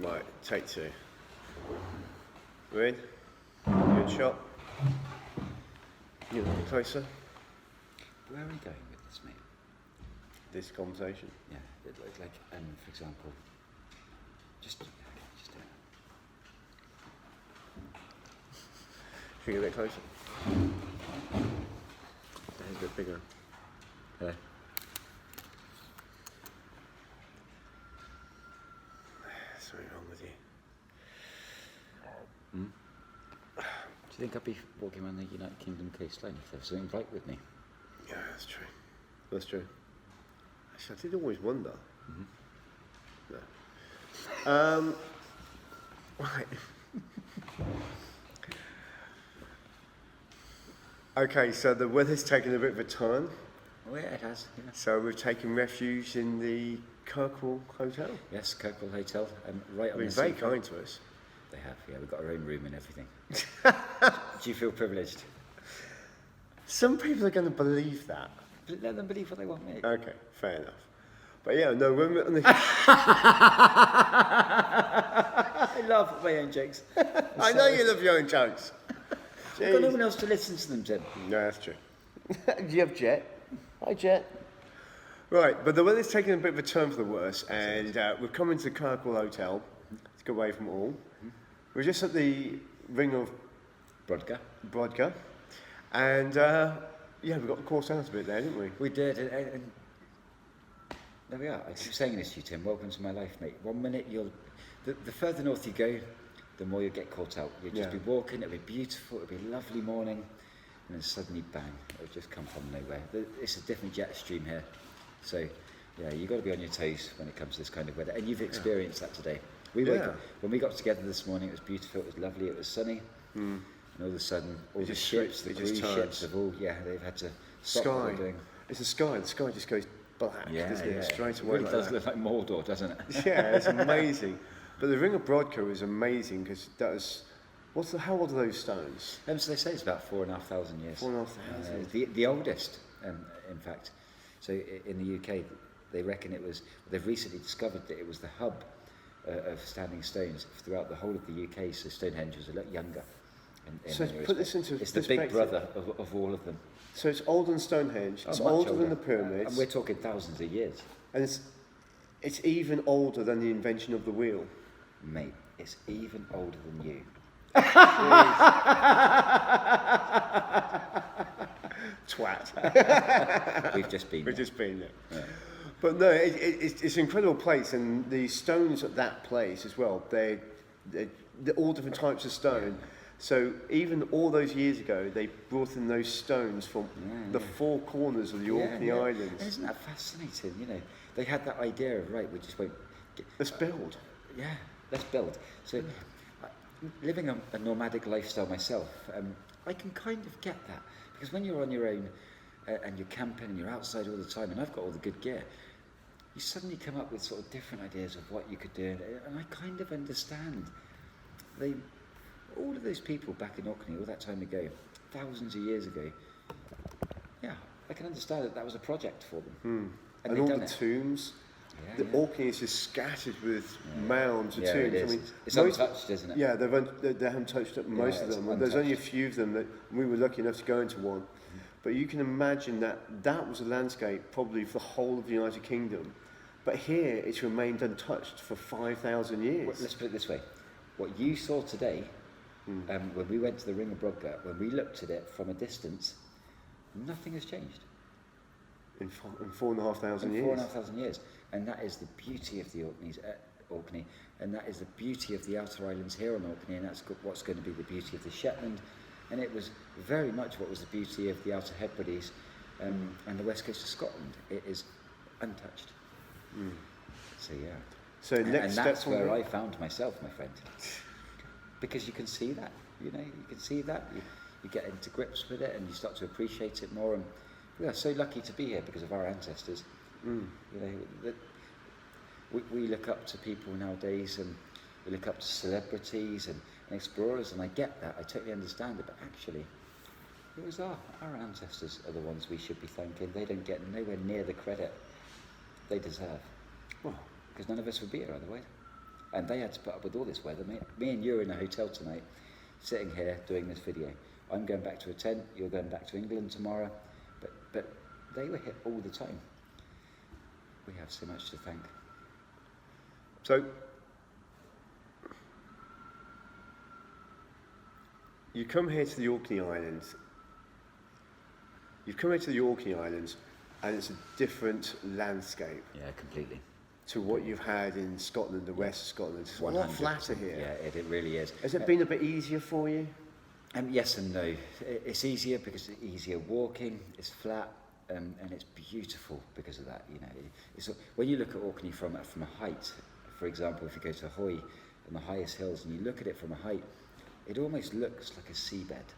Right, take two. We're in. Good shot. You a little closer. Where are we going with this, mate? This conversation. Yeah, like, for example, just do it. Should we get a bit closer? There's a bit bigger. Hello. Something wrong with you. Do you think I'd be walking around the United Kingdom coastline if there was something right with me? Yeah, that's true. That's true. Actually, I did always wonder. No. Right. Okay, so the weather's taken a bit of a turn. Oh yeah, it has. Yeah. So we've taken refuge in the Kirkwall Hotel. Yes, Kirkwall Hotel, right on They've the been very seafront. kind to us. They have, yeah. We've got our own room and everything. Do you feel privileged? Some people are going to believe that. Let them believe what they want, mate. Okay, fair enough. But yeah, no, when we're on the... I laugh at my own jokes. I know you love your own jokes. I've got no one else to listen to them, Tim. No, that's true. Do you have Jet? Hi, Jet. Right, but the weather's taken a bit of a turn for the worse, and we've come into Kirkwall Hotel to get away from it all. We're just at the Ring of Brodgar, and yeah, we got the course out a bit there, didn't we? We did, and there we are. I keep saying this to you, Tim. Welcome to my life, mate. 1 minute the further north you go, the more you get caught out. You'll just be walking, it'll be beautiful, it'll be a lovely morning, and then suddenly, bang, it'll just come from nowhere. It's a different jet stream here. So, yeah, you've got to be on your toes when it comes to this kind of weather. And you've experienced that today. When we got together this morning, it was beautiful, it was lovely, it was sunny. And all of a sudden, all the ships, the cruise ships have all, they've had to stop what they're doing. It's the sky just goes black, doesn't it? Straight away. It really does look like Mordor, doesn't it? Yeah, it's amazing. But the Ring of Brodgar is amazing because that was... how old are those stones? So they say it's about 4,500 years. 4,500. The oldest, in fact. So in the UK, they reckon they've recently discovered that it was the hub of standing stones throughout the whole of the UK, so Stonehenge was a lot younger. So put this into It's the big brother of all of them. So it's older than Stonehenge, it's older than the pyramids. And we're talking thousands of years. And it's even older than the invention of the wheel. Mate, it's even older than you. Twat. We've just been there. Yeah. But no, it's an incredible place, and the stones at that place as well, they're all different types of stone. So even all those years ago, they brought in those stones from the four corners of the Orkney Islands. And isn't that fascinating? You know, they had that idea of, right, we just won't... Let's build. Yeah, let's build. So living a nomadic lifestyle myself, I can kind of get that. Because when you're on your own and you're camping and you're outside all the time, and I've got all the good gear, you suddenly come up with sort of different ideas of what you could do. And I kind of understand. All of those people back in Orkney all that time ago, thousands of years ago, yeah, I can understand that was a project for them. And all the tombs. The Orkney is just scattered with mounds of tombs. It is. It's untouched, isn't it? Yeah, they haven't touched up most of them. There's only a few of them that we were lucky enough to go into one. But you can imagine that was a landscape probably for the whole of the United Kingdom. But here it's remained untouched for 5,000 years. Well, let's put it this way. What you saw today, when we went to the Ring of Brodgar, when we looked at it from a distance, nothing has changed. In 4,500 years. 4,500 years. And that is the beauty of the Orkney, and that is the beauty of the outer islands here on Orkney, and that's what's going to be the beauty of the Shetland. And it was very much what was the beauty of the Outer Hebrides and the west coast of Scotland. It is untouched. So yeah. So next and that's where I found myself, my friend. Because you can see that, you can see that. You get into grips with it and you start to appreciate it more. And we are so lucky to be here because of our ancestors. We look up to people nowadays, and we look up to celebrities and explorers, and I get that, I totally understand it, but actually it was our ancestors are the ones we should be thanking. They don't get nowhere near the credit they deserve. Well, because none of us would be here otherwise. And they had to put up with all this weather. Me and you are in a hotel tonight, sitting here doing this video. I'm going back to a tent, you're going back to England tomorrow. But they were here all the time. We have so much to thank. So, you come here to the Orkney Islands. You've come here to the Orkney Islands, and it's a different landscape. Yeah, completely. To what you've had in Scotland, the west of Scotland. It's a lot flatter here. Yeah, it really is. Has it been a bit easier for you? Yes and no. It's easier because it's easier walking, it's flat, and it's beautiful because of that. You know, when you look at Orkney from a height, for example, if you go to Hoy and the highest hills and you look at it from a height, it almost looks like a seabed.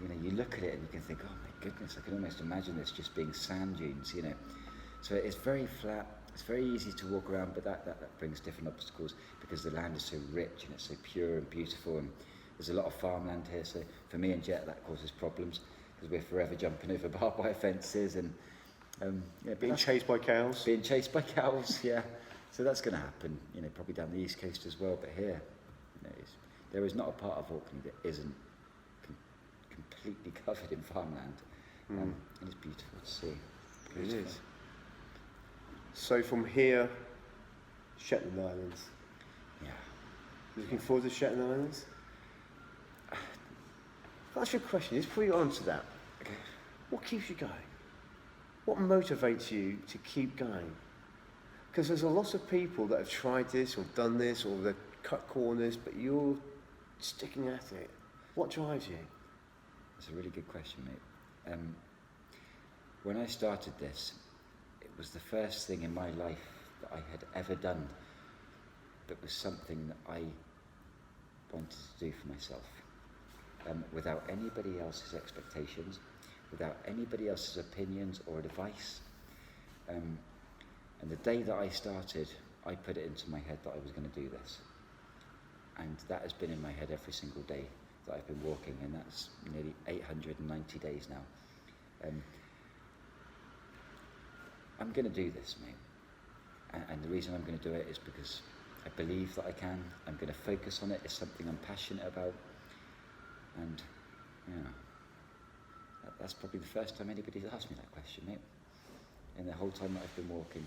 You know, you look at it and you can think, oh my goodness, I can almost imagine this just being sand dunes, you know. So it's very flat, it's very easy to walk around, but that brings different obstacles because the land is so rich and it's so pure and beautiful, and there's a lot of farmland here, so for me and Jet that causes problems because we're forever jumping over barbed wire fences and being chased by cows. Being chased by cows, yeah. So that's going to happen, you know, probably down the east coast as well, but here, you know, there is not a part of Orkney that isn't completely covered in farmland, and it's beautiful to see. Beautiful. It is. So from here, Shetland Islands. Yeah. Looking forward to Shetland Islands? That's your question. Just before you answer that, Okay. What keeps you going? What motivates you to keep going? Because there's a lot of people that have tried this or done this or they've cut corners, but you're sticking at it. What drives you? That's a really good question, mate. When I started this, it was the first thing in my life that I had ever done that was something that I wanted to do for myself, without anybody else's expectations, without anybody else's opinions or advice. And the day that I started, I put it into my head that I was going to do this. And that has been in my head every single day that I've been walking, and that's nearly 890 days now. I'm going to do this, mate. And the reason I'm going to do it is because I believe that I can. I'm going to focus on it. It's something I'm passionate about. And, that's probably the first time anybody's asked me that question, mate. In the whole time that I've been walking.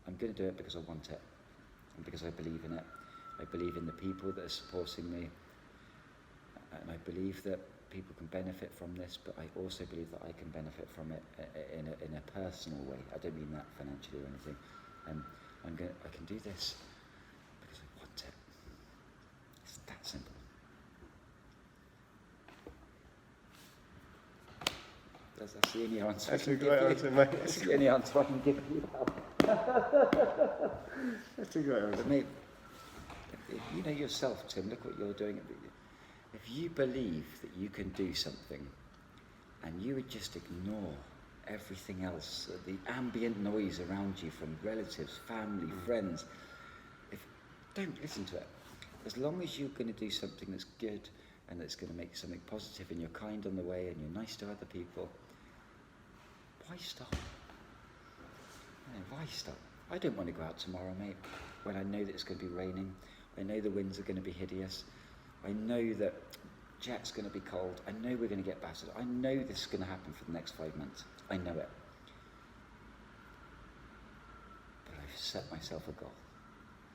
I'm going to do it because I want it. And because I believe in it. I believe in the people that are supporting me. And I believe that people can benefit from this, but I also believe that I can benefit from it in a personal way. I don't mean that financially or anything. I can do this because I want it. It's that simple. That's the only answer. That's a great answer, mate. That's the only answer I can give you. That's a great answer. But mate, you know yourself, Tim, look what you're doing. If you believe that you can do something and you would just ignore everything else, the ambient noise around you from relatives, family, friends, don't listen to it. As long as you're going to do something that's good and that's going to make something positive and you're kind on the way and you're nice to other people, why stop? Why stop? I don't want to go out tomorrow, mate, when I know that it's going to be raining. I know the winds are going to be hideous. I know that Jet's going to be cold. I know we're going to get battered. I know this is going to happen for the next 5 months. I know it. But I've set myself a goal.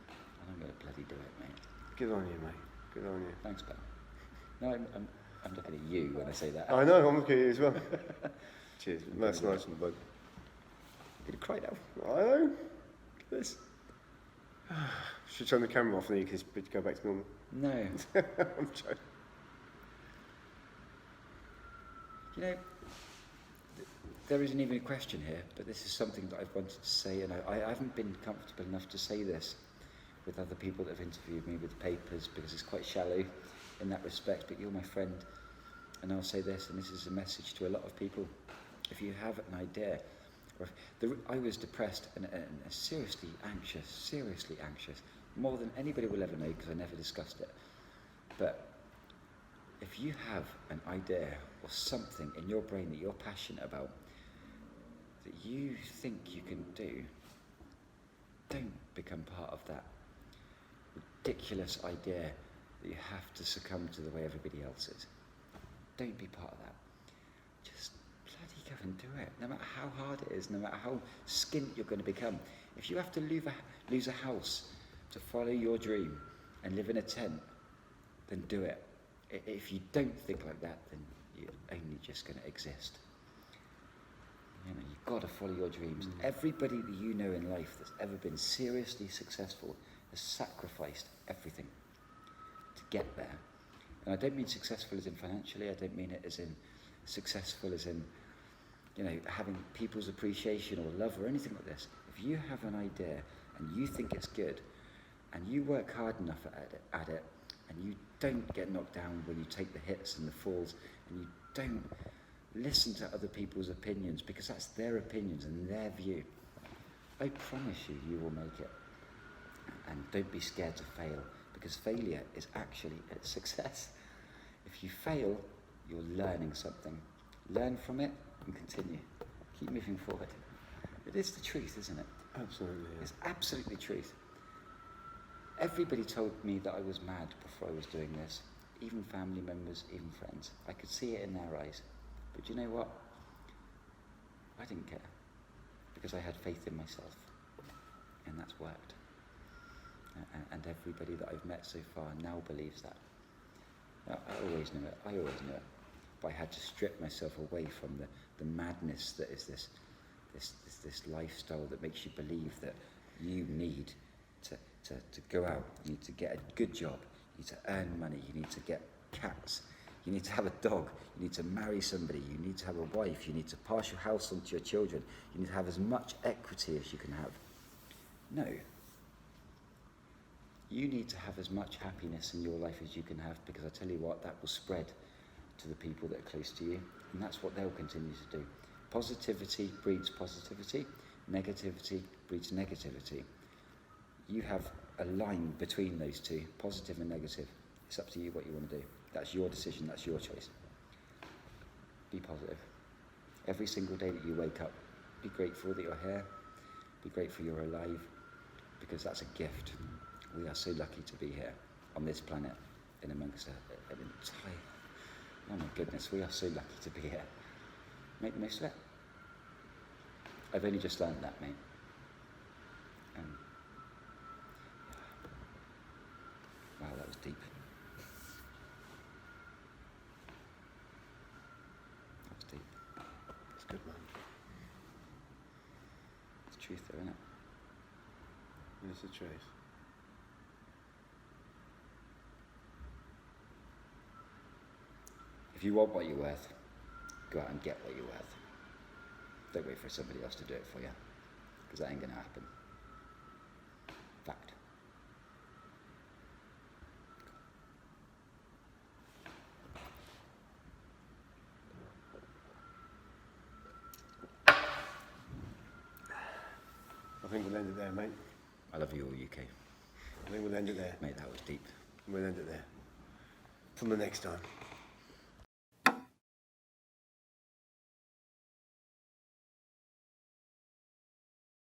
And I'm going to bloody do it, mate. Good on you, mate. Good on you. Thanks, Ben. No, I'm looking at you when I say that. I know, I'm looking at you as well. Cheers. That's nice and bug. Did you cry now? I know. Look at this. Should turn the camera off and then you can go back to normal. No. I'm joking. You know, there isn't even a question here, but this is something that I've wanted to say, and I haven't been comfortable enough to say this with other people that have interviewed me with papers because it's quite shallow in that respect, but you're my friend, and I'll say this, and this is a message to a lot of people. If you have an idea, I was depressed and seriously anxious, more than anybody will ever know because I never discussed it. But if you have an idea or something in your brain that you're passionate about, that you think you can do, don't become part of that. ridiculous idea that you have to succumb to the way everybody else is. Don't be part of that. Just bloody go and do it. No matter how hard it is, no matter how skint you're going to become. If you have to lose a house to follow your dream and live in a tent, then do it. If you don't think like that, then you're only just going to exist. You know, you've got to follow your dreams. Everybody that you know in life that's ever been seriously successful has sacrificed everything to get there. And I don't mean successful as in financially, I don't mean it as in successful as in, you know, having people's appreciation or love or anything like this. If you have an idea and you think it's good and you work hard enough at it and you don't get knocked down when you take the hits and the falls and you don't listen to other people's opinions because that's their opinions and their view, I promise you, you will make it. And don't be scared to fail, because failure is actually a success. If you fail, you're learning something. Learn from it and continue. Keep moving forward. It is the truth, isn't it? Absolutely. Yeah. It's absolutely the truth. Everybody told me that I was mad before I was doing this. Even family members, even friends. I could see it in their eyes. But you know what? I didn't care. Because I had faith in myself. And that's worked. And everybody that I've met so far now believes that. Now, I always knew it. But I had to strip myself away from the madness that is this lifestyle that makes you believe that you need to go out, you need to get a good job, you need to earn money, you need to get cats, you need to have a dog, you need to marry somebody, you need to have a wife, you need to pass your house on to your children, you need to have as much equity as you can have. No. You need to have as much happiness in your life as you can have, because I tell you what, that will spread to the people that are close to you, and that's what they'll continue to do. Positivity breeds positivity, negativity breeds negativity. You have a line between those two, positive and negative. It's up to you what you want to do. That's your decision, that's your choice. Be positive. Every single day that you wake up, be grateful that you're here, be grateful you're alive, because that's a gift. We are so lucky to be here on this planet, in amongst an entire... Oh my goodness, we are so lucky to be here. Make the most of it. I've only just learned that, mate. Wow, that was deep. That was deep. It's good, man. It's the truth though, isn't it? It's the truth. If you want what you're worth, go out and get what you're worth. Don't wait for somebody else to do it for you, because that ain't going to happen. Fact. I think we'll end it there, mate. I love you all, UK. I think we'll end it there. Mate, that was deep. We'll end it there. Till the next time.